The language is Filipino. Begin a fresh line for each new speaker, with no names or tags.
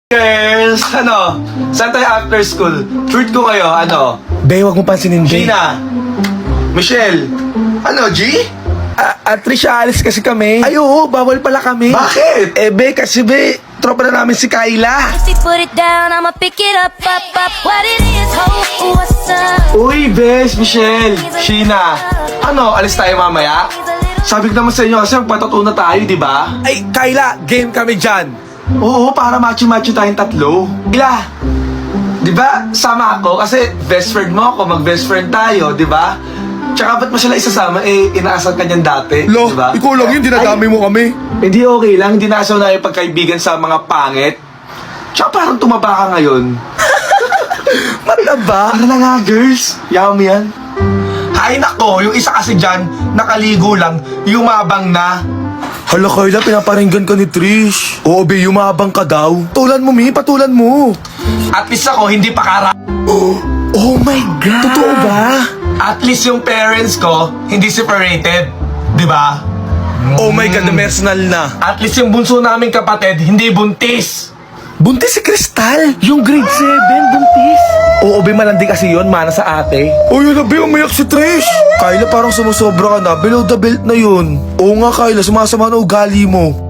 Girls, saan tayo after school? Treat ko kayo,
Be, wag mo pansinin, Be.
Gina, Michelle, G?
Trisha, alis kasi kami. Ay, oo, bawal pala kami.
Bakit?
Be, kasi Be, tropa na namin si Kyla.
If you put it down, I'ma pick it up. What it is, ho, what's up?
Uy, Bes, Michelle, Sheena, alis tayo mamaya? Sabi ko naman sa inyo kasi magpatato na tayo, di ba?
Ay, Kyla, game kami dyan.
Oo, para macho-macho tayong tatlo. Kila, di ba, sama ako kasi best friend mo ako, mag-best friend tayo, di ba? Tsaka ba't mo sila isasama, inaasal ka niyan dati,
Lo,
di ba?
ikaw lang yun, dinadami mo kami.
Hindi okay lang, hindi naasaw na yung pagkaibigan sa mga pangit. Tsaka parang tumaba ka ngayon.
Mataba?
Para na nga, girls. Yummy yan. Hay nako, yung isa kasi dyan, nakaligo lang, yumabang na.
Hala, Kyla, pinaparinggan ka ni Trish. Oo, Be, yumabang ka daw. Tulan mo, Mi, patulan mo.
At least ako, hindi pa kara...
Oh my God. Totoo ba?
At least yung parents ko, hindi separated. Di ba?
Oh my God, personal na.
At least yung bunso naming kapatid, hindi buntis.
Buntis si Crystal. Yung grade 7, buntis. Oo, Be, malandi kasi yun, mana sa ate. Oh, yun na, Be, umiyak si Trish. Kyla, parang sumusobra ka na. Below the belt na yun. Oo nga, Kyla, sumasama na ugali mo.